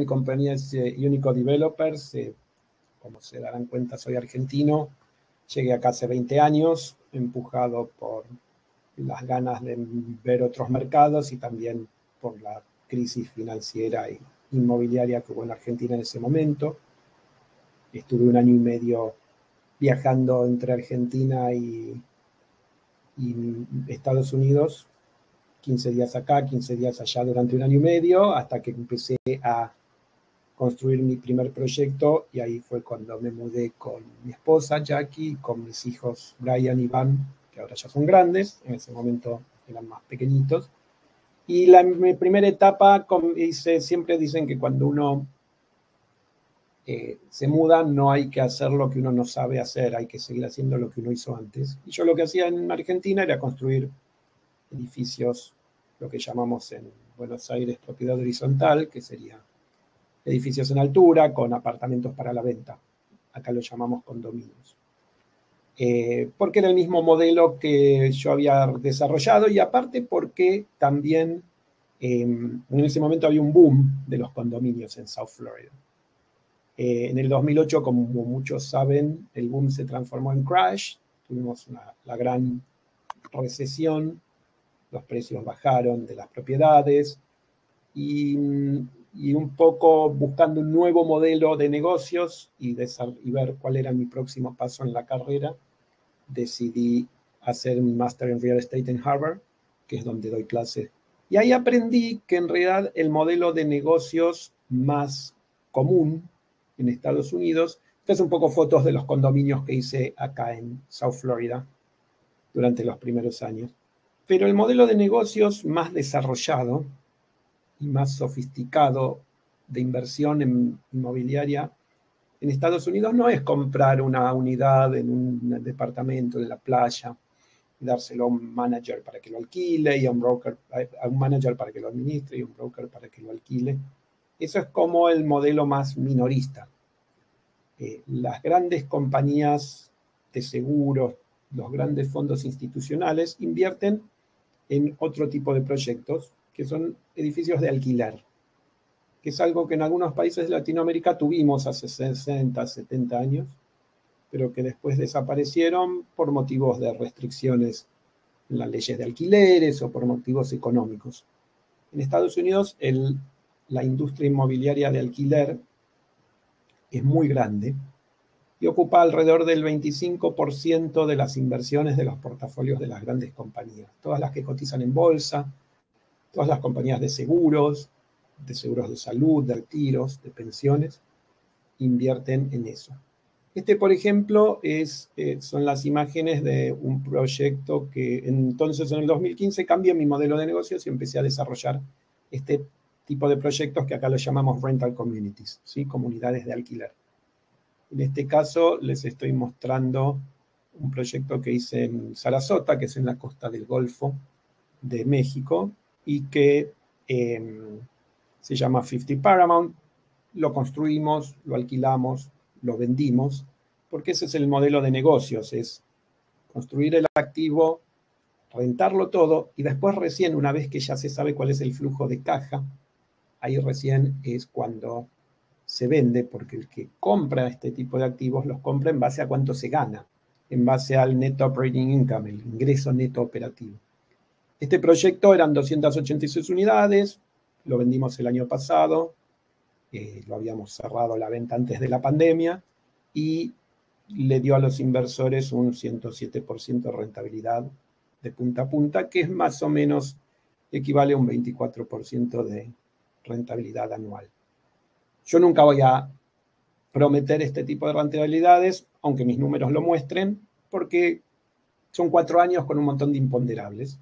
mi compañía es Unico Developers. Como se darán cuenta, soy argentino. Llegué acá hace 20 años, empujado por las ganas de ver otros mercados y también por la crisis financiera e inmobiliaria que hubo en Argentina en ese momento. Estuve 1 año y medio viajando entre Argentina y Estados Unidos, 15 días acá, 15 días allá durante 1 año y medio, hasta que empecé a construir mi primer proyecto, y ahí fue cuando me mudé con mi esposa Jackie, con mis hijos Brian y Van, que ahora ya son grandes, en ese momento eran más pequeñitos. Y mi primera etapa, siempre dicen que cuando uno se muda no hay que hacer lo que uno no sabe hacer, hay que seguir haciendo lo que uno hizo antes. Y yo lo que hacía en Argentina era construir edificios, lo que llamamos en Buenos Aires propiedad horizontal, que sería edificios en altura con apartamentos para la venta. Acá lo llamamos condominios. Porque era el mismo modelo que yo había desarrollado, y aparte porque también en ese momento había un boom de los condominios en South Florida. En el 2008, como muchos saben, el boom se transformó en crash, tuvimos la gran recesión, los precios bajaron de las propiedades, y un poco buscando un nuevo modelo de negocios y ver cuál era mi próximo paso en la carrera, decidí hacer un máster en Real Estate en Harvard, que es donde doy clase. Y ahí aprendí que en realidad el modelo de negocios más común en Estados Unidos, estas son un poco fotos de los condominios que hice acá en South Florida durante los primeros años, pero el modelo de negocios más desarrollado y más sofisticado de inversión inmobiliaria en Estados Unidos no es comprar una unidad en un departamento de la playa y dárselo a un manager para que lo alquile, y a un manager para que lo administre y a un broker para que lo alquile. Eso es como el modelo más minorista. Las grandes compañías de seguros, los grandes fondos institucionales invierten en otro tipo de proyectos, que son edificios de alquiler, que es algo que en algunos países de Latinoamérica tuvimos hace 60, 70 años, pero que después desaparecieron por motivos de restricciones en las leyes de alquileres o por motivos económicos. En Estados Unidos, la industria inmobiliaria de alquiler es muy grande y ocupa alrededor del 25% de las inversiones de los portafolios de las grandes compañías, todas las que cotizan en bolsa, todas las compañías de seguros de salud, de retiros, de pensiones, invierten en eso. Por ejemplo, son las imágenes de un proyecto que entonces en el 2015 cambié mi modelo de negocios y empecé a desarrollar este tipo de proyectos que acá los llamamos rental communities, ¿sí? Comunidades de alquiler. En este caso les estoy mostrando un proyecto que hice en Sarasota, que es en la costa del Golfo de México, y que se llama 50 Paramount. Lo construimos, lo alquilamos, lo vendimos, porque ese es el modelo de negocios, es construir el activo, rentarlo todo, y después recién, una vez que ya se sabe cuál es el flujo de caja, ahí recién es cuando se vende, porque el que compra este tipo de activos los compra en base a cuánto se gana, en base al net operating income, el ingreso neto operativo. Este proyecto eran 286 unidades, lo vendimos el año pasado, lo habíamos cerrado la venta antes de la pandemia, y le dio a los inversores un 107% de rentabilidad de punta a punta, que es más o menos equivale a un 24% de rentabilidad anual. Yo nunca voy a prometer este tipo de rentabilidades, aunque mis números lo muestren, porque son 4 años con un montón de imponderables,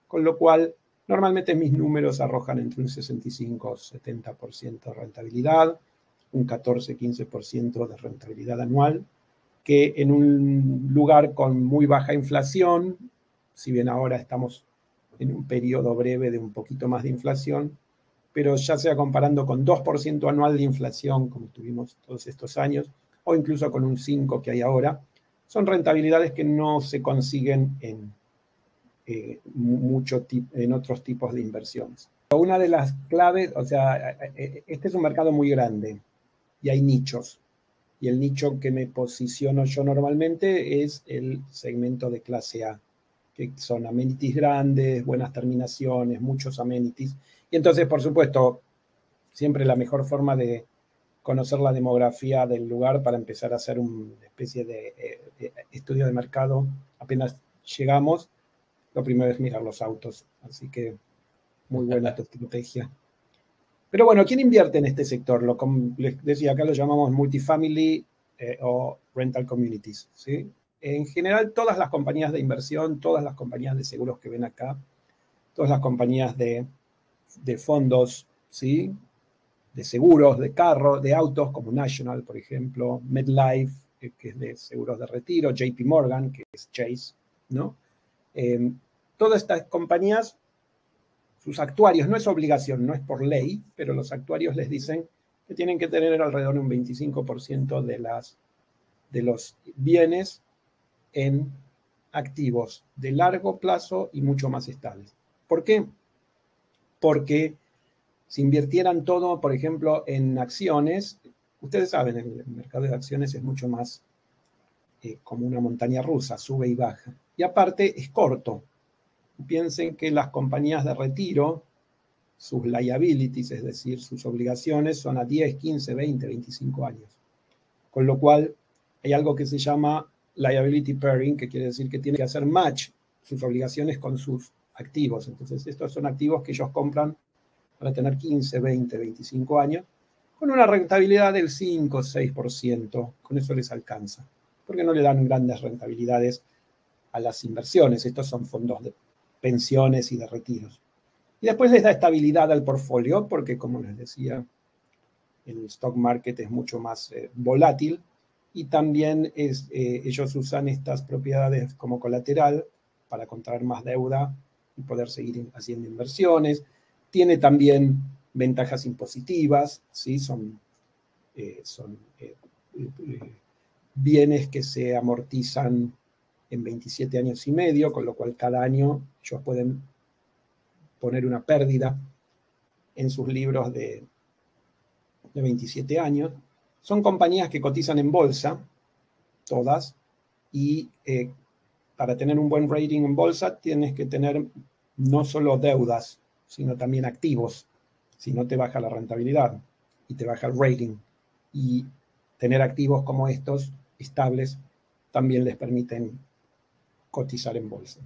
con lo cual normalmente mis números arrojan entre un 65 o 70% de rentabilidad, un 14-15% de rentabilidad anual, que en un lugar con muy baja inflación, si bien ahora estamos en un periodo breve de un poquito más de inflación, pero ya sea comparando con 2% anual de inflación, como tuvimos todos estos años, o incluso con un 5% que hay ahora, son rentabilidades que no se consiguen en otros tipos de inversiones. una de las claves, o sea, este es un mercado muy grande y hay nichos. Y el nicho que me posiciono yo normalmente es el segmento de clase A, que son amenities grandes, buenas terminaciones, muchos amenities. Y entonces, por supuesto, siempre la mejor forma de conocer la demografía del lugar para empezar a hacer una especie de estudio de mercado apenas llegamos, lo primero es mirar los autos. Así que muy buena tu estrategia. Pero bueno, ¿quién invierte en este sector? Les decía, acá lo llamamos multifamily o rental communities, ¿sí? En general, todas las compañías de inversión, todas las compañías de seguros que ven acá, todas las compañías de fondos, ¿sí? De seguros, de carros, de autos, como National, por ejemplo, MetLife, que es de seguros de retiro, JP Morgan, que es Chase, ¿no? Todas estas compañías, sus actuarios, no es obligación, no es por ley, pero los actuarios les dicen que tienen que tener alrededor de un 25% de los bienes en activos de largo plazo y mucho más estables. ¿Por qué? Porque si invirtieran todo, por ejemplo, en acciones, ustedes saben, el mercado de acciones es mucho más como una montaña rusa, sube y baja. Y aparte es corto. Piensen que las compañías de retiro, sus liabilities, es decir, sus obligaciones, son a 10, 15, 20, 25 años. Con lo cual, hay algo que se llama liability pairing, que quiere decir que tiene que hacer match sus obligaciones con sus activos. Entonces, estos son activos que ellos compran para tener 15, 20, 25 años, con una rentabilidad del 5, 6%. Con eso les alcanza, porque no le dan grandes rentabilidades a las inversiones. Estos son fondos de pensiones y de retiros. Y después les da estabilidad al portfolio, porque como les decía, el stock market es mucho más volátil, y también ellos usan estas propiedades como colateral para contraer más deuda y poder seguir haciendo inversiones. Tiene también ventajas impositivas, ¿sí? Son bienes que se amortizan en 27 años y medio, con lo cual cada año ellos pueden poner una pérdida en sus libros de 27 años. Son compañías que cotizan en bolsa, todas, y para tener un buen rating en bolsa tienes que tener no solo deudas, sino también activos, si no te baja la rentabilidad y te baja el rating. Y tener activos como estos, estables, también les permiten cotizar en bolsa.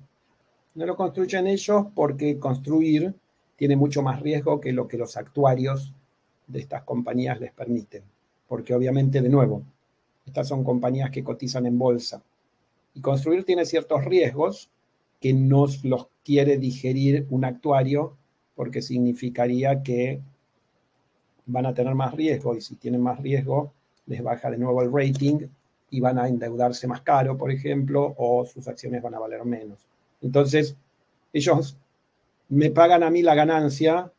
No lo construyen ellos porque construir tiene mucho más riesgo que lo que los actuarios de estas compañías les permiten. Porque obviamente, de nuevo, estas son compañías que cotizan en bolsa. Y construir tiene ciertos riesgos que no los quiere digerir un actuario, porque significaría que van a tener más riesgo, y si tienen más riesgo, les baja de nuevo el rating y van a endeudarse más caro, por ejemplo, o sus acciones van a valer menos. Entonces, ellos me pagan a mí la ganancia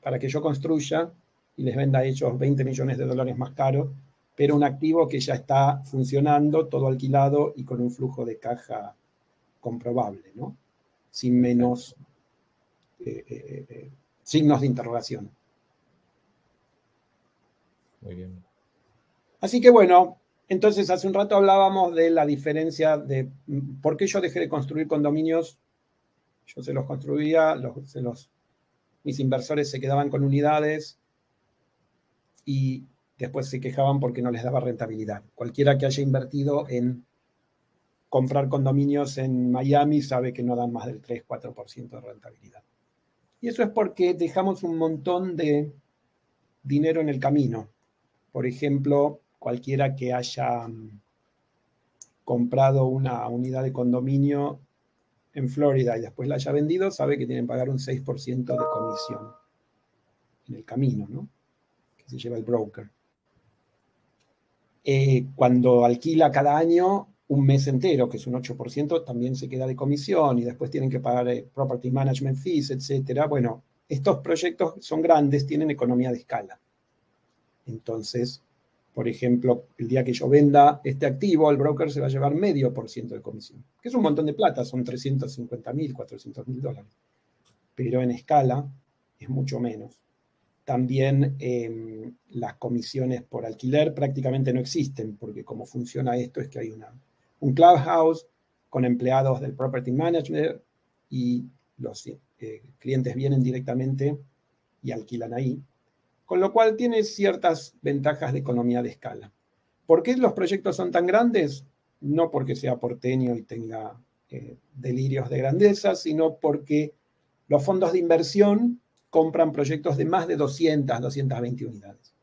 para que yo construya y les venda a ellos 20 millones de dólares más caro, pero un activo que ya está funcionando, todo alquilado y con un flujo de caja comprobable, ¿no? Sin menos signos de interrogación. Muy bien. Así que bueno, entonces hace un rato hablábamos de la diferencia de por qué yo dejé de construir condominios. Yo se los construía, mis inversores se quedaban con unidades y después se quejaban porque no les daba rentabilidad. Cualquiera que haya invertido en comprar condominios en Miami sabe que no dan más del 3-4% de rentabilidad. Y eso es porque dejamos un montón de dinero en el camino. Por ejemplo, cualquiera que haya comprado una unidad de condominio en Florida y después la haya vendido, sabe que tienen que pagar un 6% de comisión en el camino, ¿no? Que se lleva el broker. Cuando alquila cada año un mes entero, que es un 8%, también se queda de comisión y después tienen que pagar property management fees, etc. Bueno, estos proyectos son grandes, tienen economía de escala. Entonces, por ejemplo, el día que yo venda este activo, el broker se va a llevar 0,5% de comisión, que es un montón de plata, son $350,000, $400,000. pero en escala es mucho menos. También las comisiones por alquiler prácticamente no existen, porque como funciona esto es que hay un clubhouse con empleados del property manager y los clientes vienen directamente y alquilan ahí, con lo cual tiene ciertas ventajas de economía de escala. ¿Por qué los proyectos son tan grandes? No porque sea porteño y tenga delirios de grandeza, sino porque los fondos de inversión compran proyectos de más de 200, 220 unidades.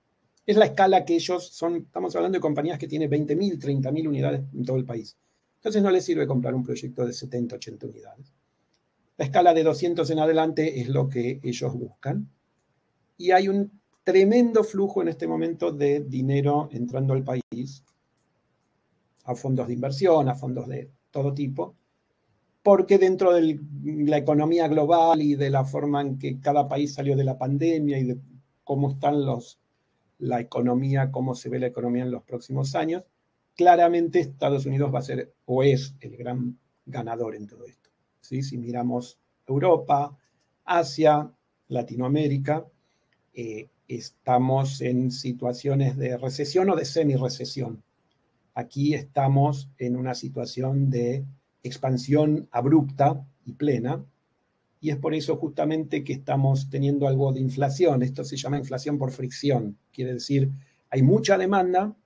Es la escala que ellos son, estamos hablando de compañías que tienen 20.000, 30.000 unidades en todo el país. Entonces no les sirve comprar un proyecto de 70, 80 unidades. La escala de 200 en adelante es lo que ellos buscan. Y hay un tremendo flujo en este momento de dinero entrando al país, a fondos de inversión, a fondos de todo tipo, porque dentro de la economía global y de la forma en que cada país salió de la pandemia y de cómo están la economía, cómo se ve la economía en los próximos años, claramente Estados Unidos va a ser o es el gran ganador en todo esto. ¿Sí? Si miramos Europa, Asia, Latinoamérica, estamos en situaciones de recesión o de semi-recesión. Aquí estamos en una situación de expansión abrupta y plena, y es por eso justamente que estamos teniendo algo de inflación. Esto se llama inflación por fricción. Quiere decir, hay mucha demanda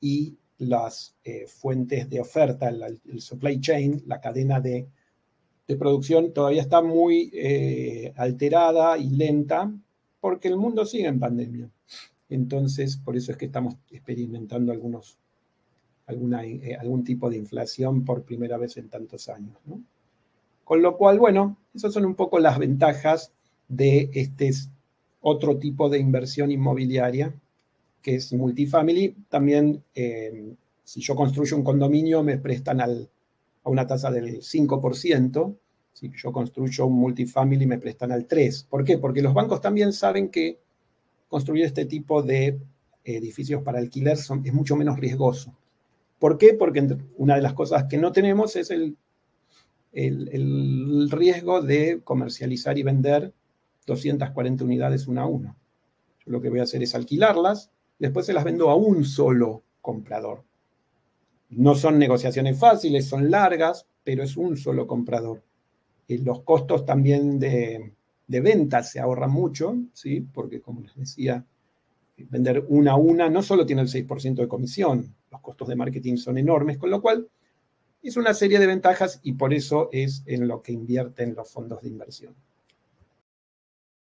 y las fuentes de oferta, el supply chain, la cadena de producción todavía está muy alterada y lenta porque el mundo sigue en pandemia. Entonces, por eso es que estamos experimentando algún tipo de inflación por primera vez en tantos años, ¿no? Con lo cual, bueno, esas son un poco las ventajas de este otro tipo de inversión inmobiliaria, que es multifamily. También, si yo construyo un condominio, me prestan a una tasa del 5%. Si yo construyo un multifamily, me prestan al 3%. ¿Por qué? Porque los bancos también saben que construir este tipo de edificios para alquiler es mucho menos riesgoso. ¿Por qué? Porque una de las cosas que no tenemos es el riesgo de comercializar y vender 240 unidades una a una. Yo lo que voy a hacer es alquilarlas, después se las vendo a un solo comprador. No son negociaciones fáciles, son largas, pero es un solo comprador. Los costos también de venta se ahorran mucho, ¿sí? Porque como les decía, vender una a una no solo tiene el 6% de comisión, los costos de marketing son enormes, con lo cual es una serie de ventajas y por eso es en lo que invierten los fondos de inversión.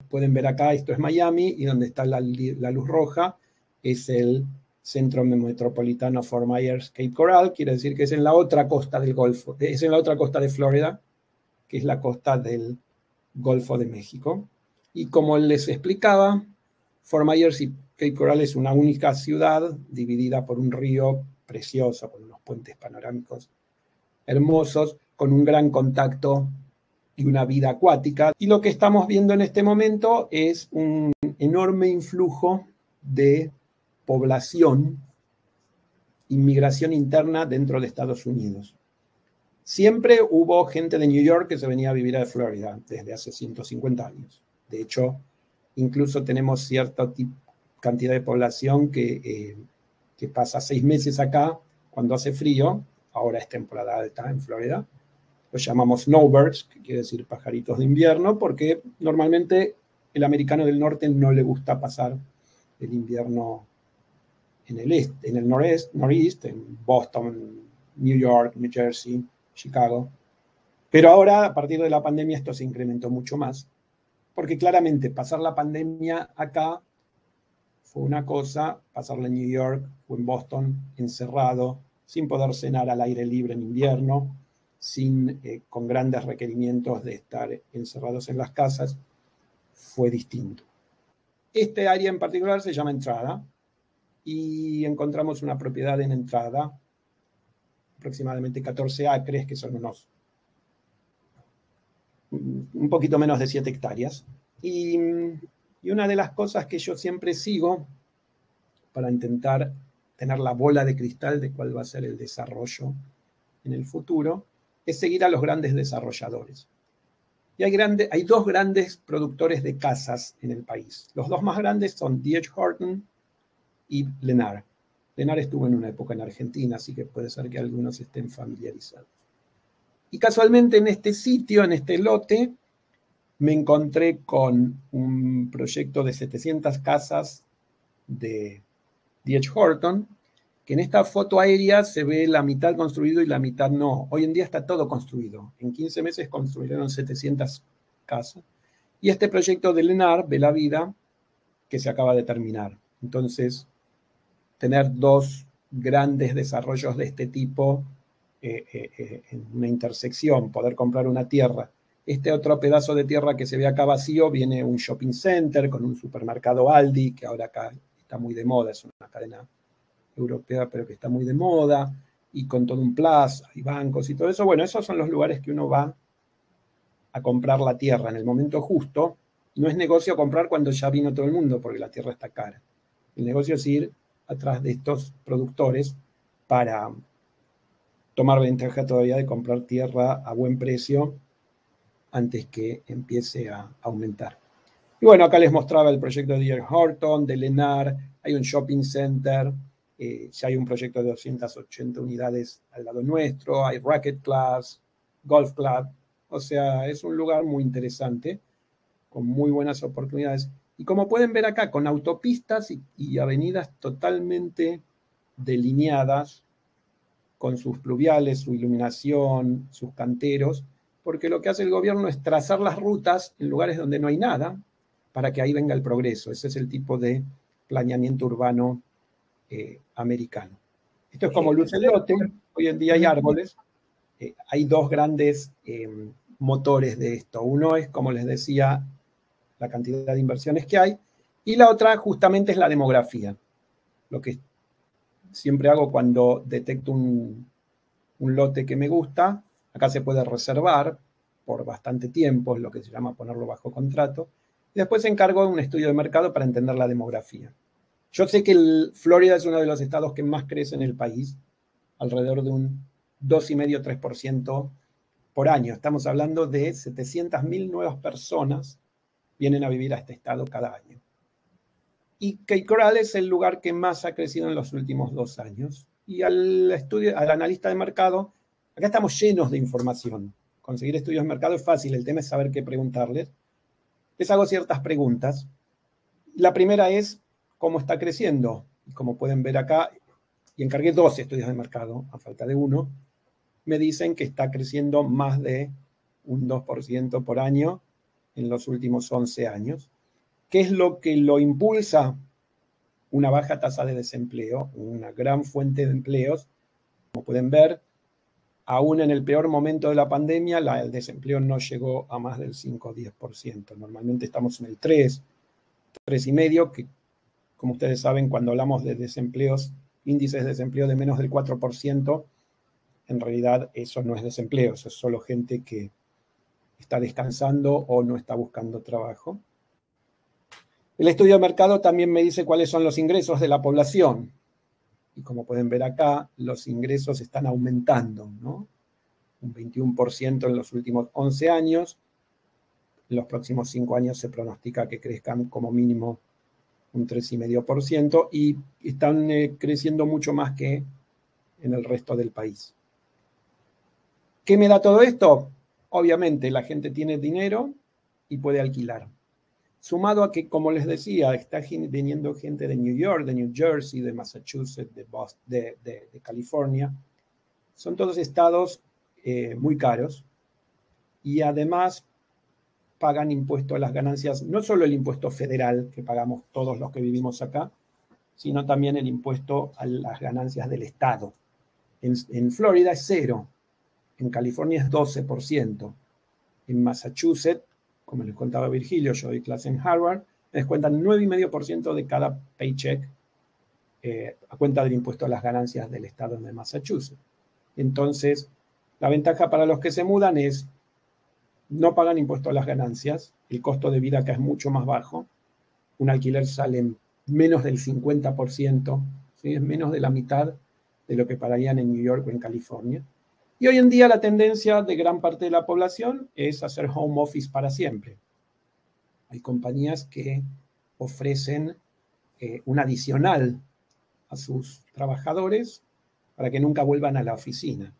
Pueden ver acá, esto es Miami y donde está la luz roja es el centro metropolitano Fort Myers, Cape Coral, quiere decir que es en la otra costa del Golfo, es en la otra costa de Florida, que es la costa del Golfo de México. Y como les explicaba, Fort Myers y Cape Coral es una única ciudad dividida por un río precioso, con unos puentes panorámicos hermosos, con un gran contacto y una vida acuática. Y lo que estamos viendo en este momento es un enorme influjo de población, inmigración interna dentro de Estados Unidos. Siempre hubo gente de New York que se venía a vivir a Florida desde hace 150 años. De hecho, incluso tenemos cierta cantidad de población que pasa 6 meses acá cuando hace frío. Ahora es temporada alta en Florida. Los llamamos snowbirds, que quiere decir pajaritos de invierno, porque normalmente el americano del norte no le gusta pasar el invierno en el noreste, en Boston, New York, New Jersey, Chicago. Pero ahora, a partir de la pandemia, esto se incrementó mucho más, porque claramente pasar la pandemia acá fue una cosa, pasarla en New York o en Boston encerrado, sin poder cenar al aire libre en invierno, con grandes requerimientos de estar encerrados en las casas, fue distinto. Este área en particular se llama Entrada y encontramos una propiedad en Entrada, aproximadamente 14 acres, que son un poquito menos de 7 hectáreas. Y una de las cosas que yo siempre sigo para intentar tener la bola de cristal de cuál va a ser el desarrollo en el futuro, es seguir a los grandes desarrolladores. Y hay dos grandes productores de casas en el país. Los dos más grandes son D.H. Horton y Lennar. Lennar estuvo en una época en Argentina, así que puede ser que algunos estén familiarizados. Y casualmente en este sitio, en este lote, me encontré con un proyecto de 700 casas de D.H. Horton, que en esta foto aérea se ve la mitad construido y la mitad no. Hoy en día está todo construido. En 15 meses construyeron 700 casas. Y este proyecto de Lennar ve la vida que se acaba de terminar. Entonces, tener dos grandes desarrollos de este tipo en una intersección, poder comprar una tierra. Este otro pedazo de tierra que se ve acá vacío, viene un shopping center con un supermercado Aldi, que ahora acá está muy de moda, es una cadena europea, pero que está muy de moda, y con todo un plaza, y bancos y todo eso. Bueno, esos son los lugares que uno va a comprar la tierra en el momento justo. No es negocio comprar cuando ya vino todo el mundo, porque la tierra está cara. El negocio es ir atrás de estos productores para tomar ventaja todavía de comprar tierra a buen precio antes que empiece a aumentar. Y bueno, acá les mostraba el proyecto de D.R. Horton, de Lennar, hay un shopping center, ya hay un proyecto de 280 unidades al lado nuestro, hay racket clubs, golf club, o sea, es un lugar muy interesante, con muy buenas oportunidades. Y como pueden ver acá, con autopistas y avenidas totalmente delineadas, con sus pluviales, su iluminación, sus canteros, porque lo que hace el gobierno es trazar las rutas en lugares donde no hay nada, para que ahí venga el progreso. Ese es el tipo de planeamiento urbano americano. Esto es como luce el lote. Hoy en día hay árboles. Hay dos grandes motores de esto. Uno es, como les decía, la cantidad de inversiones que hay, y la otra justamente es la demografía. Lo que siempre hago cuando detecto un lote que me gusta, acá se puede reservar por bastante tiempo, es lo que se llama ponerlo bajo contrato, y después encargo un estudio de mercado para entender la demografía. Yo sé que Florida es uno de los estados que más crece en el país, alrededor de un 2,5-3% por año. Estamos hablando de 700.000 nuevas personas vienen a vivir a este estado cada año. Y Cape Coral es el lugar que más ha crecido en los últimos 2 años. Y al analista de mercado, acá estamos llenos de información. Conseguir estudios de mercado es fácil, el tema es saber qué preguntarles. Les hago ciertas preguntas. La primera es, ¿cómo está creciendo? Y como pueden ver acá, y encargué 2 estudios de mercado, a falta de uno, me dicen que está creciendo más de un 2% por año en los últimos 11 años. ¿Qué es lo que lo impulsa? Una baja tasa de desempleo, una gran fuente de empleos. Como pueden ver, aún en el peor momento de la pandemia, el desempleo no llegó a más del 5 o 10%. Normalmente estamos en el 3, 3,5%, que como ustedes saben, cuando hablamos de desempleos, índices de desempleo de menos del 4%, en realidad eso no es desempleo, eso es solo gente que está descansando o no está buscando trabajo. El estudio de mercado también me dice cuáles son los ingresos de la población. Y como pueden ver acá, los ingresos están aumentando, ¿no? Un 21% en los últimos 11 años. En los próximos 5 años se pronostica que crezcan como mínimo un 3,5%, y están creciendo mucho más que en el resto del país. ¿Qué me da todo esto? Obviamente la gente tiene dinero y puede alquilar. Sumado a que, como les decía, está viniendo gente de New York, de New Jersey, de Massachusetts, de Boston, de California. Son todos estados muy caros, y además pagan impuesto a las ganancias, no solo el impuesto federal que pagamos todos los que vivimos acá, sino también el impuesto a las ganancias del estado. En Florida es 0, en California es 12%, en Massachusetts, como les contaba Virgilio, yo doy clase en Harvard, me descuentan 9,5% de cada paycheck a cuenta del impuesto a las ganancias del estado de Massachusetts. Entonces, la ventaja para los que se mudan es no pagan impuesto a las ganancias, el costo de vida acá es mucho más bajo, un alquiler sale menos del 50%, ¿sí? Es menos de la mitad de lo que pagarían en New York o en California. Y hoy en día la tendencia de gran parte de la población es hacer home office para siempre. Hay compañías que ofrecen un adicional a sus trabajadores para que nunca vuelvan a la oficina.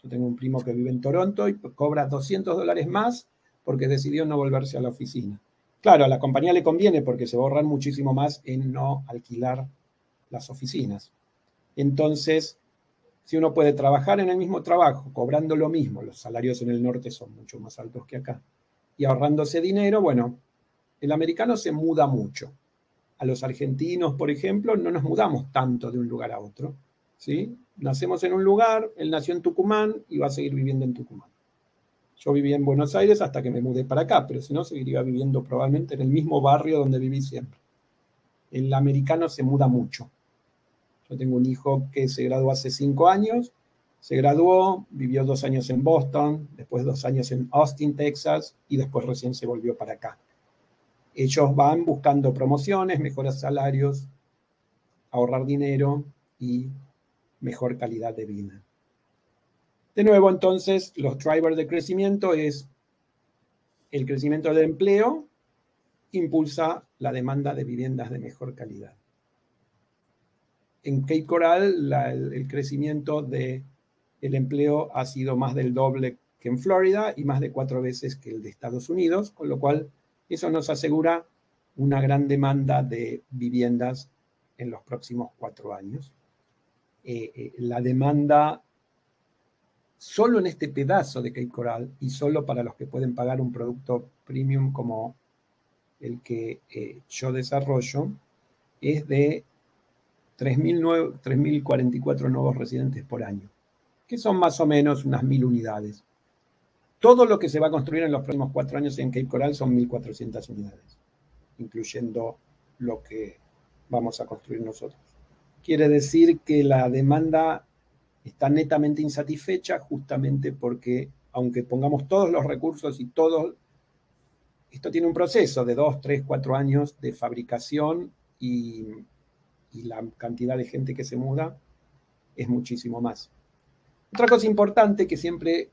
Yo tengo un primo que vive en Toronto y cobra $200 más porque decidió no volverse a la oficina. Claro, a la compañía le conviene porque se va a ahorrar muchísimo más en no alquilar las oficinas. Entonces, si uno puede trabajar en el mismo trabajo, cobrando lo mismo, los salarios en el norte son mucho más altos que acá, y ahorrándose dinero, bueno, el americano se muda mucho. A los argentinos, por ejemplo, no nos mudamos tanto de un lugar a otro, ¿sí? Nacemos en un lugar, él nació en Tucumán y va a seguir viviendo en Tucumán. Yo vivía en Buenos Aires hasta que me mudé para acá, pero si no, seguiría viviendo probablemente en el mismo barrio donde viví siempre. El americano se muda mucho. Yo tengo un hijo que se graduó hace 5 años, se graduó, vivió 2 años en Boston, después 2 años en Austin, Texas, y después recién se volvió para acá. Ellos van buscando promociones, mejores salarios, ahorrar dinero y mejor calidad de vida. De nuevo, entonces, los drivers de crecimiento es el crecimiento del empleo, impulsa la demanda de viviendas de mejor calidad. En Cape Coral, el crecimiento del empleo ha sido más del doble que en Florida y más de 4 veces que el de Estados Unidos, con lo cual eso nos asegura una gran demanda de viviendas en los próximos 4 años. La demanda solo en este pedazo de Cape Coral y solo para los que pueden pagar un producto premium como el que yo desarrollo es de 3.044 nuevos residentes por año, que son más o menos unas 1.000 unidades. Todo lo que se va a construir en los próximos 4 años en Cape Coral son 1.400 unidades, incluyendo lo que vamos a construir nosotros. Quiere decir que la demanda está netamente insatisfecha justamente porque, aunque pongamos todos los recursos y todo, esto tiene un proceso de 2, 3, 4 años de fabricación y la cantidad de gente que se muda es muchísimo más. Otra cosa importante que siempre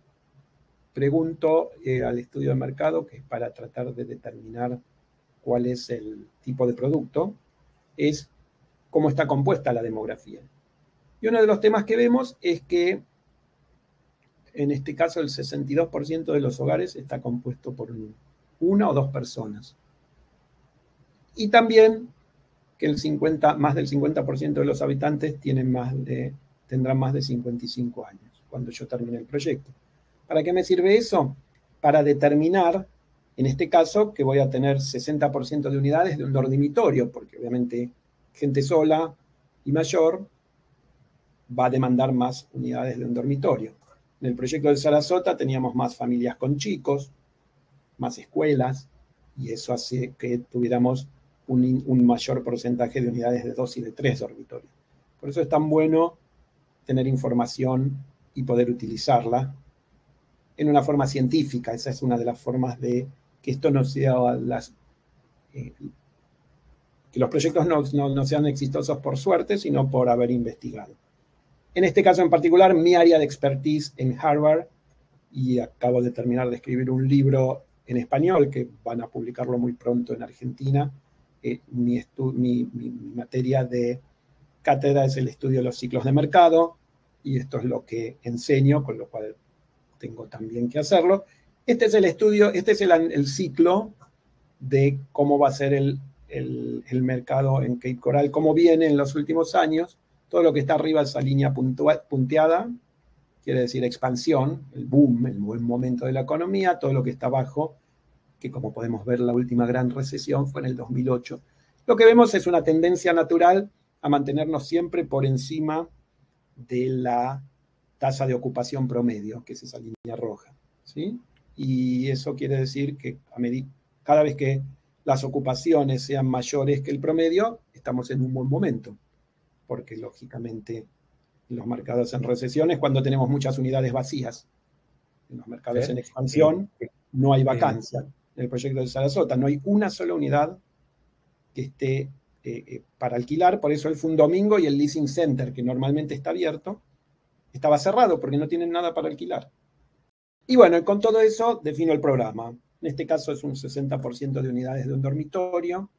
pregunto al estudio de mercado, que es para tratar de determinar cuál es el tipo de producto, es cómo está compuesta la demografía. Y uno de los temas que vemos es que, en este caso, el 62% de los hogares está compuesto por 1 o 2 personas. Y también que más del 50% de los habitantes tendrán más de 55 años cuando yo termine el proyecto. ¿Para qué me sirve eso? Para determinar, en este caso, que voy a tener 60% de unidades de un dormitorio, porque obviamente gente sola y mayor va a demandar más unidades de un dormitorio. En el proyecto del Sarasota teníamos más familias con chicos, más escuelas, y eso hace que tuviéramos un mayor porcentaje de unidades de 2 y de 3 dormitorios. Por eso es tan bueno tener información y poder utilizarla en una forma científica. Esa es una de las formas de que esto no sea que los proyectos no sean exitosos por suerte, sino por haber investigado. En este caso en particular, mi área de expertise en Harvard, y acabo de terminar de escribir un libro en español, que van a publicarlo muy pronto en Argentina. Mi materia de cátedra es el estudio de los ciclos de mercado, y esto es lo que enseño, con lo cual tengo también que hacerlo. Este es el estudio, este es el ciclo de cómo va a ser el mercado en Cape Coral, cómo viene en los últimos años. Todo lo que está arriba, esa línea punteada, quiere decir expansión, el boom, el buen momento de la economía. Todo lo que está abajo, que como podemos ver, la última gran recesión fue en el 2008. Lo que vemos es una tendencia natural a mantenernos siempre por encima de la tasa de ocupación promedio, que es esa línea roja, ¿sí? Y eso quiere decir que cada vez que las ocupaciones sean mayores que el promedio, estamos en un buen momento, porque lógicamente en los mercados en recesión es cuando tenemos muchas unidades vacías. En los mercados en expansión no hay vacancia. En el proyecto de Sarasota no hay una sola unidad que esté para alquilar, por eso él fue un domingo y el Leasing Center, que normalmente está abierto, estaba cerrado porque no tienen nada para alquilar. Y bueno, con todo eso defino el programa. En este caso es un 60% de unidades de un dormitorio,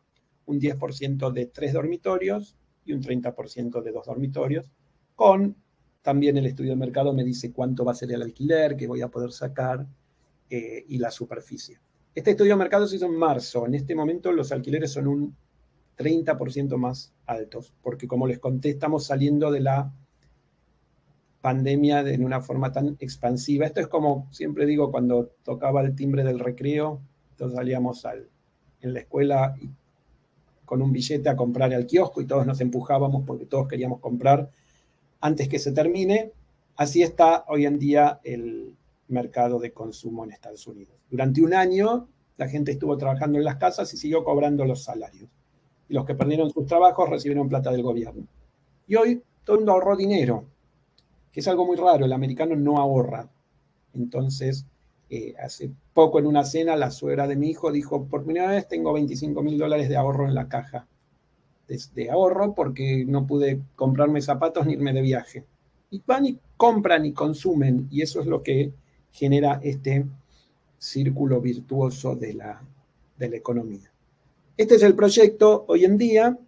un 10% de 3 dormitorios y un 30% de 2 dormitorios. Con también el estudio de mercado me dice cuánto va a ser el alquiler que voy a poder sacar y la superficie. Este estudio de mercado se hizo en marzo. En este momento los alquileres son un 30% más altos, porque como les conté, estamos saliendo de la pandemia en una forma tan expansiva. Esto es como, siempre digo, cuando tocaba el timbre del recreo, entonces salíamos en la escuela con un billete a comprar al kiosco y todos nos empujábamos porque todos queríamos comprar antes que se termine. Así está hoy en día el mercado de consumo en Estados Unidos. Durante un año la gente estuvo trabajando en las casas y siguió cobrando los salarios. Y los que perdieron sus trabajos recibieron plata del gobierno. Y hoy todo el mundo ahorró dinero, que es algo muy raro, el americano no ahorra. Entonces, hace poco en una cena, la suegra de mi hijo dijo, por primera vez tengo $25,000 de ahorro en la caja de ahorro porque no pude comprarme zapatos ni irme de viaje. Y van y compran y consumen, y eso es lo que genera este círculo virtuoso de la economía. Este es el proyecto hoy en día.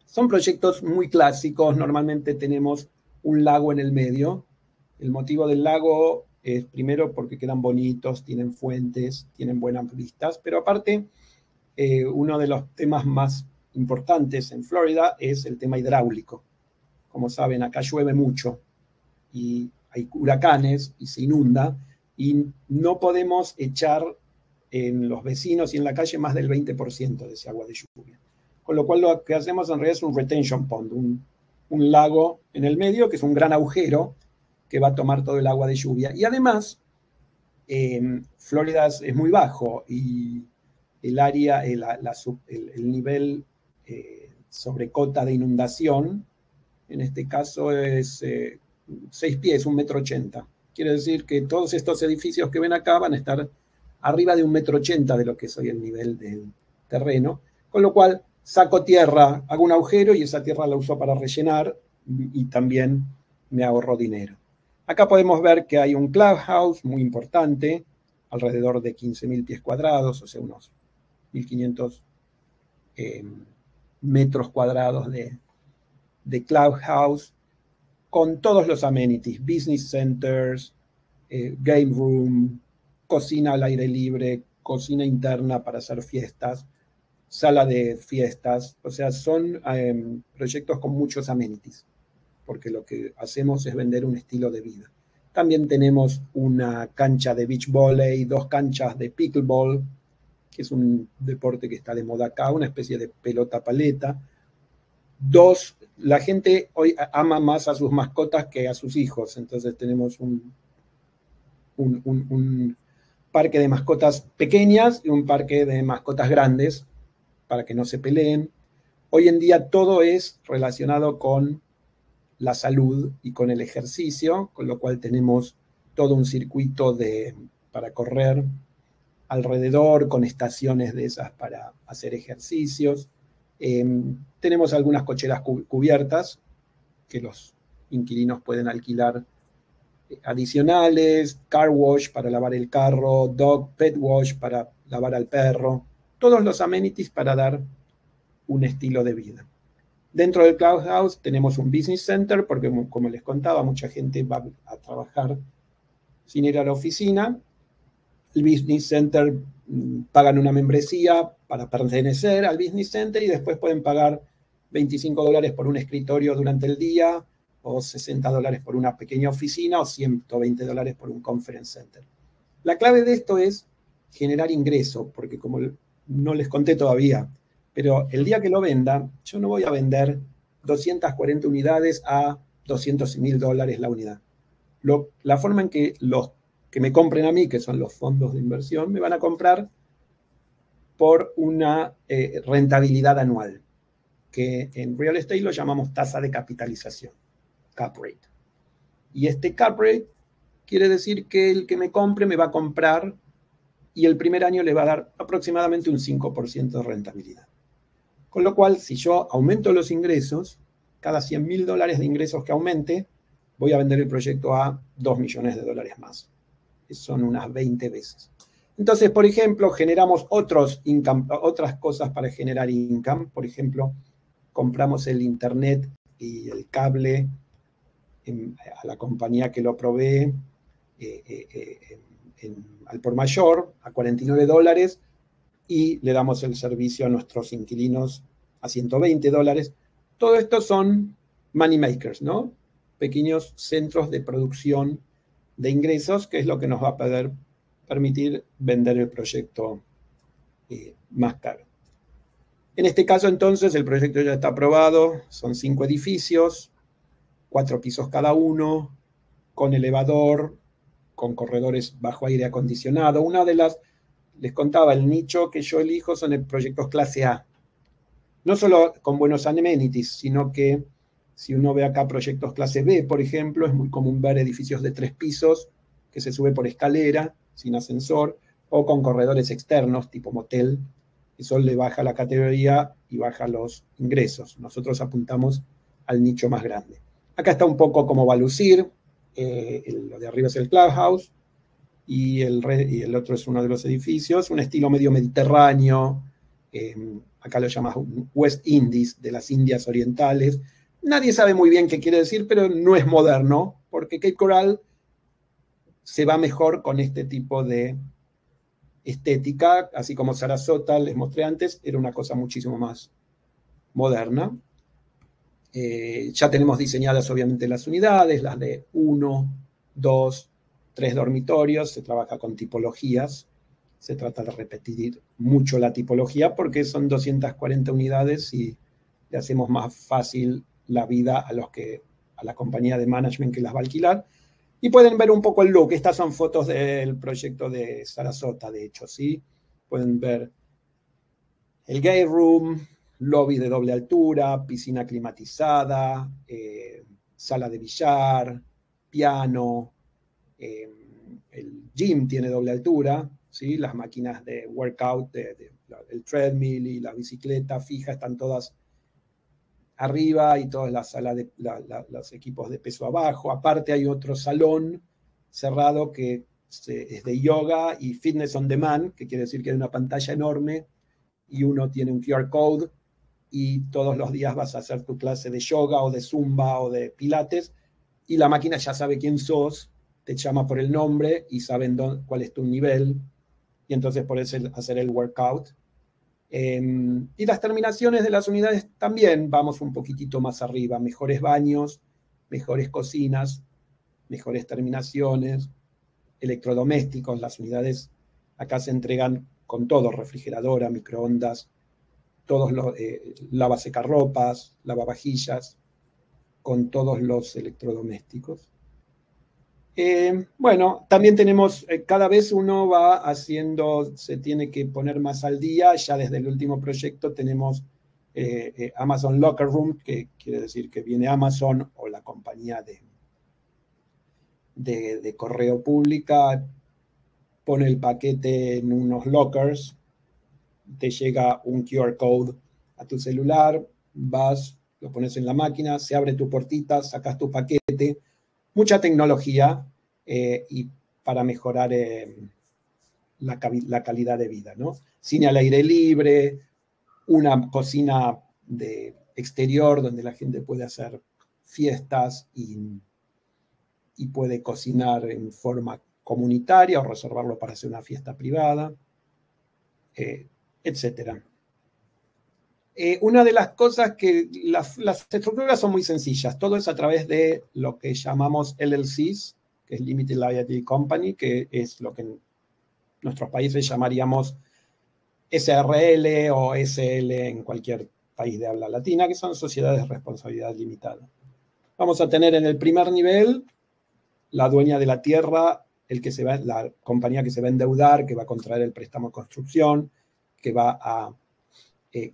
Son proyectos muy clásicos, normalmente tenemos un lago en el medio. El motivo del lago es primero porque quedan bonitos, tienen fuentes, tienen buenas vistas, pero aparte uno de los temas más importantes en Florida es el tema hidráulico. Como saben, acá llueve mucho y hay huracanes y se inunda y no podemos echar en los vecinos y en la calle más del 20% de ese agua de lluvia. Con lo cual lo que hacemos en realidad es un retention pond, un lago en el medio que es un gran agujero que va a tomar todo el agua de lluvia. Y además, Florida es muy bajo y el área, el nivel sobre cota de inundación, en este caso es 6 pies, 1,80 m. Quiere decir que todos estos edificios que ven acá van a estar arriba de 1,80 m de lo que es hoy el nivel del terreno, con lo cual saco tierra, hago un agujero y esa tierra la uso para rellenar y también me ahorro dinero. Acá podemos ver que hay un clubhouse muy importante, alrededor de 15,000 pies cuadrados, o sea, unos 1.500 metros cuadrados de clubhouse, con todos los amenities, business centers, game room, cocina al aire libre, cocina interna para hacer fiestas, sala de fiestas, o sea, son proyectos con muchos amenities, porque lo que hacemos es vender un estilo de vida. También tenemos una cancha de beach volley, 2 canchas de pickleball, que es un deporte que está de moda acá, una especie de pelota paleta. La gente hoy ama más a sus mascotas que a sus hijos, entonces tenemos un parque de mascotas pequeñas y un parque de mascotas grandes para que no se peleen. Hoy en día todo es relacionado con la salud y con el ejercicio, con lo cual tenemos todo un circuito para correr alrededor, con estaciones de esas para hacer ejercicios. Tenemos algunas cocheras cubiertas que los inquilinos pueden alquilar adicionales, car wash para lavar el carro, pet wash para lavar al perro, todos los amenities para dar un estilo de vida. Dentro del clubhouse tenemos un business center porque, como les contaba, mucha gente va a trabajar sin ir a la oficina. El business center pagan una membresía para pertenecer al business center y después pueden pagar $25 por un escritorio durante el día o $60 por una pequeña oficina o $120 por un conference center. La clave de esto es generar ingreso, porque como no les conté todavía, pero el día que lo venda, yo no voy a vender 240 unidades a $200,000 la unidad. La forma en que los que me compren a mí, que son los fondos de inversión, me van a comprar por una rentabilidad anual, que en real estate lo llamamos tasa de capitalización, cap rate. Y este cap rate quiere decir que el que me compre me va a comprar y el primer año le va a dar aproximadamente un 5% de rentabilidad. Con lo cual, si yo aumento los ingresos, cada $100,000 de ingresos que aumente, voy a vender el proyecto a 2 millones de dólares más. Son unas 20 veces. Entonces, por ejemplo, generamos otras cosas para generar income. Por ejemplo, compramos el internet y el cable a la compañía que lo provee al por mayor, a 49 dólares, y le damos el servicio a nuestros inquilinos a 120 dólares. Todo esto son money makers, ¿no? Pequeños centros de producción de ingresos, que es lo que nos va a poder permitir vender el proyecto más caro. En este caso, entonces, el proyecto ya está aprobado, son 5 edificios, 4 pisos cada uno, con elevador, con corredores bajo aire acondicionado. Una de las, les contaba, el nicho que yo elijo son proyectos clase A. No solo con buenos amenities, sino que si uno ve acá proyectos clase B, por ejemplo, es muy común ver edificios de 3 pisos que se sube por escalera, sin ascensor, o con corredores externos, tipo motel. Eso le baja la categoría y baja los ingresos. Nosotros apuntamos al nicho más grande. Acá está un poco cómo va a lucir. Lo de arriba es el Clubhouse y el otro es uno de los edificios. Un estilo medio mediterráneo. Acá lo llamas West Indies, de las Indias Orientales. Nadie sabe muy bien qué quiere decir, pero no es moderno, porque Cape Coral se va mejor con este tipo de estética, así como Sarasota, les mostré antes, era una cosa muchísimo más moderna. Ya tenemos diseñadas obviamente las unidades, las de 1, 2, 3 dormitorios, se trabaja con tipologías, se trata de repetir mucho la tipología porque son 240 unidades y le hacemos más fácil la vida a la compañía de management que las va a alquilar. Y pueden ver un poco el look. Estas son fotos del proyecto de Sarasota, de hecho, ¿sí? Pueden ver el gay room, lobby de doble altura, piscina climatizada, sala de billar, piano, el gym tiene doble altura, ¿sí? Las máquinas de workout, el treadmill y la bicicleta fija están todas arriba y toda la sala de los equipos de peso abajo. Aparte hay otro salón cerrado que es de yoga y fitness on demand, que quiere decir que hay una pantalla enorme y uno tiene un QR code y todos los días vas a hacer tu clase de yoga o de zumba o de pilates y la máquina ya sabe quién sos, te llama por el nombre y saben cuál es tu nivel y entonces puedes hacer el workout. Y las terminaciones de las unidades también vamos un poquitito más arriba, mejores baños, mejores cocinas, mejores terminaciones, electrodomésticos, las unidades acá se entregan con todo, refrigeradora, microondas, todos los lavasecarropas, lavavajillas, con todos los electrodomésticos. Bueno, también tenemos, cada vez uno va haciendo, se tiene que poner más al día. Ya desde el último proyecto tenemos Amazon Locker Room, que quiere decir que viene Amazon o la compañía de correo pública, pone el paquete en unos lockers, te llega un QR code a tu celular, vas, lo pones en la máquina, se abre tu puertita, sacas tu paquete. Mucha tecnología y para mejorar la calidad de vida, ¿no? Cine al aire libre, una cocina de exterior donde la gente puede hacer fiestas y puede cocinar en forma comunitaria o reservarlo para hacer una fiesta privada, etc. Una de las cosas que las estructuras son muy sencillas. Todo es a través de lo que llamamos LLCs, que es Limited Liability Company, que es lo que en nuestros países llamaríamos SRL o SL en cualquier país de habla latina, que son sociedades de responsabilidad limitada. Vamos a tener en el primer nivel la dueña de la tierra, la compañía que se va a endeudar, que va a contraer el préstamo de construcción, que va a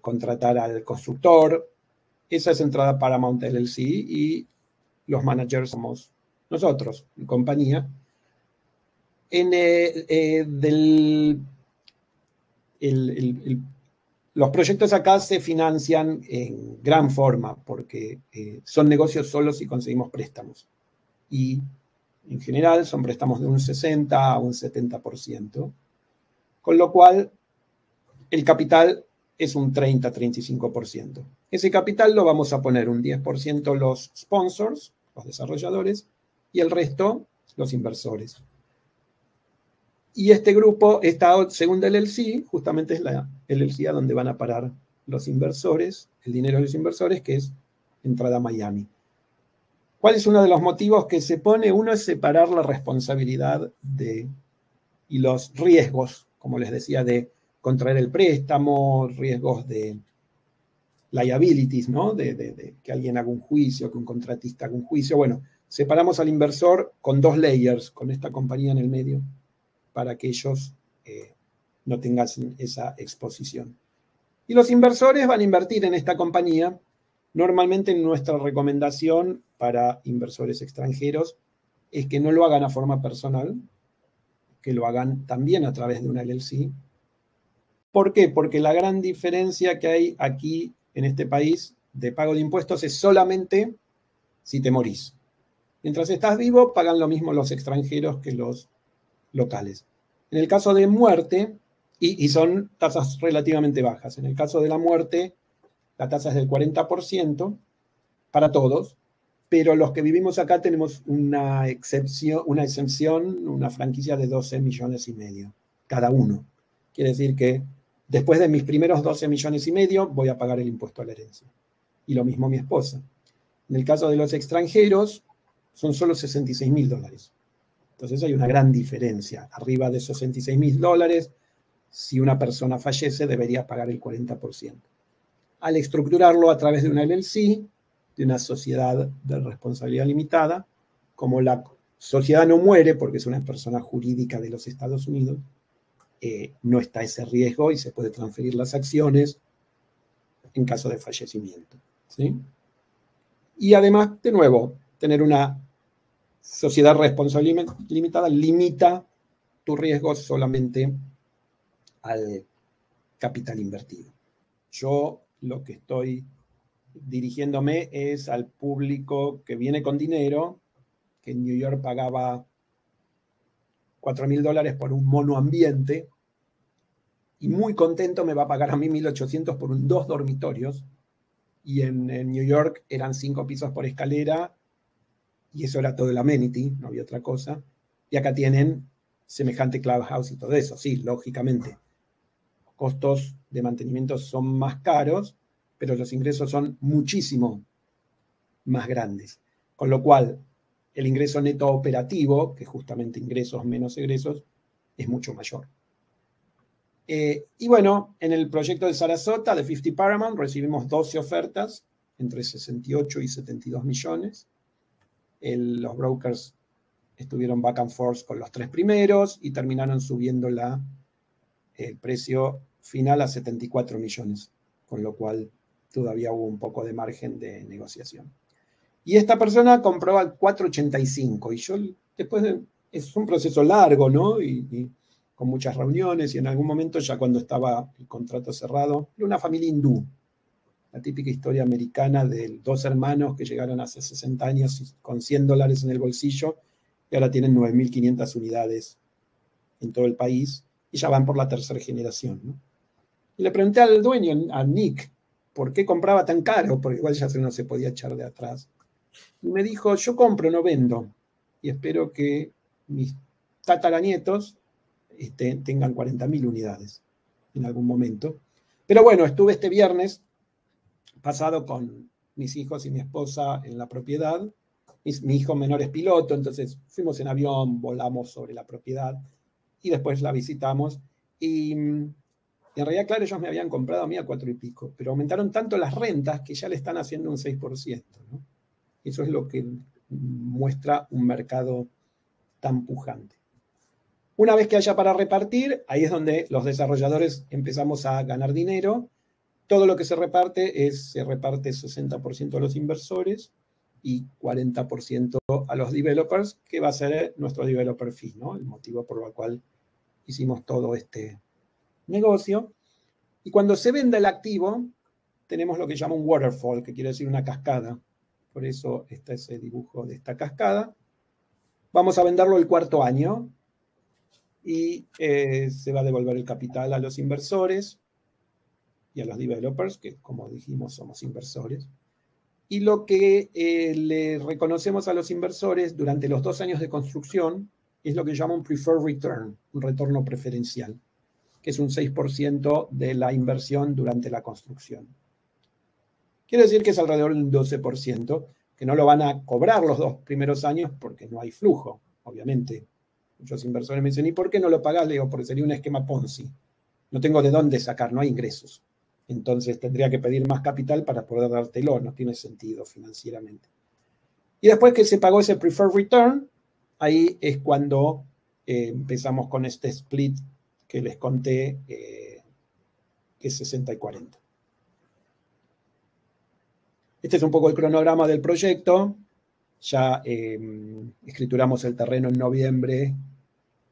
contratar al constructor. Esa es entrada Paramount LLC y los managers somos nosotros, mi compañía. Los proyectos acá se financian en gran forma porque son negocios solos y conseguimos préstamos. y en general son préstamos de un 60 a un 70%, con lo cual el capital es un 30-35%. Ese capital lo vamos a poner un 10% los sponsors, los desarrolladores, y el resto los inversores. Y este grupo, esta segunda LLC, justamente es la LLC a donde van a parar los inversores, el dinero de los inversores, que es entrada a Miami. ¿Cuál es uno de los motivos que se pone? Uno es separar la responsabilidad y los riesgos, como les decía, de contraer el préstamo, riesgos de liabilities, ¿no? De que alguien haga un juicio, que un contratista haga un juicio. Bueno, separamos al inversor con 2 layers, con esta compañía en el medio, para que ellos no tengan esa exposición. Y los inversores van a invertir en esta compañía. Normalmente nuestra recomendación para inversores extranjeros es que no lo hagan a forma personal, que lo hagan también a través de una LLC. ¿Por qué? Porque la gran diferencia que hay aquí en este país de pago de impuestos es solamente si te morís. Mientras estás vivo, pagan lo mismo los extranjeros que los locales. En el caso de muerte, y son tasas relativamente bajas, en el caso de la muerte, la tasa es del 40% para todos, pero los que vivimos acá tenemos una exención, una franquicia de 12 millones y medio cada uno. Quiere decir que después de mis primeros 12 millones y medio voy a pagar el impuesto a la herencia. Y lo mismo mi esposa. En el caso de los extranjeros, son solo $66.000. Entonces hay una gran diferencia. Arriba de esos $66.000, si una persona fallece, debería pagar el 40%. Al estructurarlo a través de una LLC, de una sociedad de responsabilidad limitada, como la sociedad no muere porque es una persona jurídica de los Estados Unidos, no está ese riesgo y se puede transferir las acciones en caso de fallecimiento, ¿sí? Y además, de nuevo, tener una sociedad responsable limitada limita tu riesgo solamente al capital invertido. Yo lo que estoy dirigiéndome es al público que viene con dinero, que en New York pagaba $4.000 por un monoambiente, y muy contento me va a pagar a mí 1.800 por 2 dormitorios, y en New York eran 5 pisos por escalera, y eso era todo el amenity, no había otra cosa, y acá tienen semejante clubhouse y todo eso. Sí, lógicamente, los costos de mantenimiento son más caros, pero los ingresos son muchísimo más grandes, con lo cual el ingreso neto operativo, que es justamente ingresos menos egresos, es mucho mayor. Y bueno, en el proyecto de Sarasota, de 50 Paramount, recibimos 12 ofertas, entre 68 y 72 millones. Los brokers estuvieron back and forth con los 3 primeros y terminaron subiendo el precio final a 74 millones, con lo cual todavía hubo un poco de margen de negociación. Y esta persona compró al 4.85, y yo después es un proceso largo, ¿no? Y con muchas reuniones, y en algún momento ya cuando estaba el contrato cerrado, era una familia hindú, la típica historia americana de 2 hermanos que llegaron hace 60 años con $100 en el bolsillo y ahora tienen 9.500 unidades en todo el país y ya van por la 3ª generación, ¿no? Y le pregunté al dueño, a Nick, ¿por qué compraba tan caro? Porque igual ya no se podía echar de atrás. Y me dijo, yo compro, no vendo. Y espero que mis tataranietos tengan 40.000 unidades en algún momento. Pero bueno, estuve este viernes pasado con mis hijos y mi esposa en la propiedad. Mi hijo menor es piloto, entonces fuimos en avión, volamos sobre la propiedad y después la visitamos. Y en realidad, claro, ellos me habían comprado a mí a 4 y pico, pero aumentaron tanto las rentas que ya le están haciendo un 6%, ¿no? Eso es lo que muestra un mercado tan pujante. Una vez que haya para repartir, ahí es donde los desarrolladores empezamos a ganar dinero. Todo lo que se reparte 60% a los inversores y 40% a los developers, que va a ser nuestro developer fee, ¿no? El motivo por el cual hicimos todo este negocio. Y cuando se vende el activo, tenemos lo que llama un waterfall, que quiere decir una cascada. Por eso está ese dibujo de esta cascada. Vamos a venderlo el cuarto año y se va a devolver el capital a los inversores y a los developers, que como dijimos somos inversores. Y lo que le reconocemos a los inversores durante los 2 años de construcción es lo que llama un preferred return, un retorno preferencial, que es un 6% de la inversión durante la construcción. Quiere decir que es alrededor del 12%, que no lo van a cobrar los 2 primeros años porque no hay flujo, obviamente. Muchos inversores me dicen, ¿y por qué no lo pagás? Le digo, porque sería un esquema Ponzi. No tengo de dónde sacar, no hay ingresos. Entonces tendría que pedir más capital para poder dártelo, no tiene sentido financieramente. Y después que se pagó ese preferred return, ahí es cuando empezamos con este split que les conté, que es 60 y 40. Este es un poco el cronograma del proyecto. Ya escrituramos el terreno en noviembre,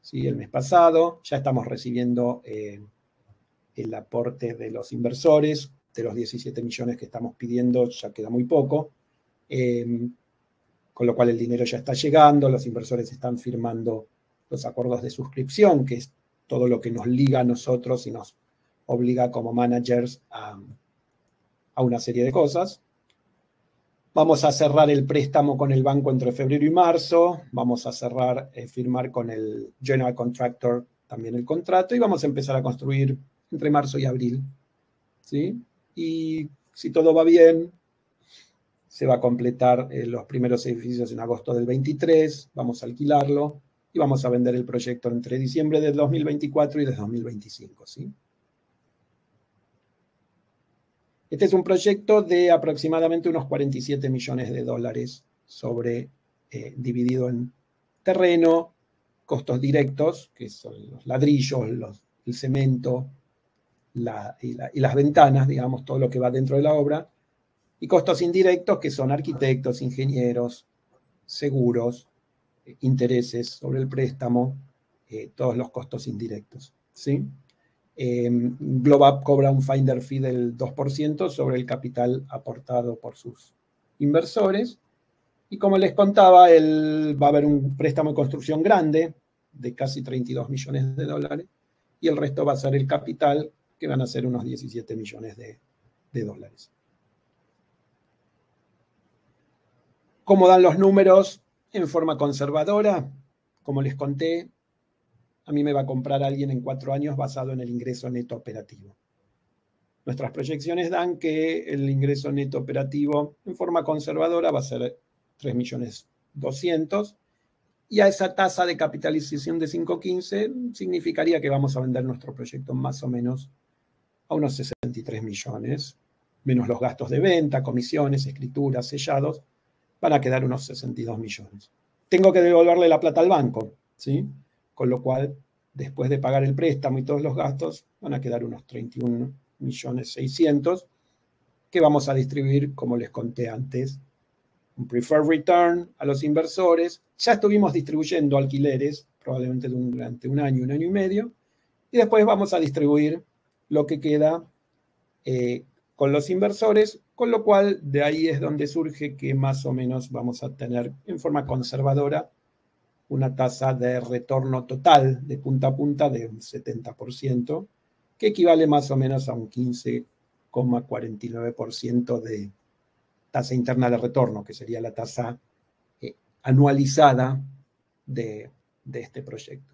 ¿sí? El mes pasado. Ya estamos recibiendo el aporte de los inversores. De los 17 millones que estamos pidiendo, ya queda muy poco. Con lo cual el dinero ya está llegando, los inversores están firmando los acuerdos de suscripción, que es todo lo que nos liga a nosotros y nos obliga como managers a una serie de cosas. Vamos a cerrar el préstamo con el banco entre febrero y marzo, vamos a cerrar, firmar con el general contractor también el contrato y vamos a empezar a construir entre marzo y abril, ¿sí? Y si todo va bien, se va a completar los primeros edificios en agosto del 23, vamos a alquilarlo y vamos a vender el proyecto entre diciembre del 2024 y del 2025, ¿sí? Este es un proyecto de aproximadamente unos 47 millones de dólares dividido en terreno, costos directos, que son los ladrillos, el cemento y las ventanas, digamos, todo lo que va dentro de la obra, y costos indirectos, que son arquitectos, ingenieros, seguros, intereses sobre el préstamo, todos los costos indirectos, ¿sí? GlobeUp cobra un finder fee del 2% sobre el capital aportado por sus inversores. Y como les contaba, va a haber un préstamo de construcción grande de casi 32 millones de dólares y el resto va a ser el capital, que van a ser unos 17 millones de dólares. ¿Cómo dan los números? En forma conservadora, como les conté, a mí me va a comprar alguien en 4 años basado en el ingreso neto operativo. Nuestras proyecciones dan que el ingreso neto operativo en forma conservadora va a ser 3.200.000 y a esa tasa de capitalización de 5.15 significaría que vamos a vender nuestro proyecto más o menos a unos 63 millones, menos los gastos de venta, comisiones, escrituras, sellados, van a quedar unos 62 millones. Tengo que devolverle la plata al banco, ¿sí? Con lo cual, después de pagar el préstamo y todos los gastos, van a quedar unos 31.600.000 que vamos a distribuir, como les conté antes, un preferred return a los inversores. Ya estuvimos distribuyendo alquileres, probablemente durante un año y medio, y después vamos a distribuir lo que queda con los inversores, con lo cual de ahí es donde surge que más o menos vamos a tener en forma conservadora una tasa de retorno total de punta a punta de un 70%, que equivale más o menos a un 15,49% de tasa interna de retorno, que sería la tasa anualizada de este proyecto.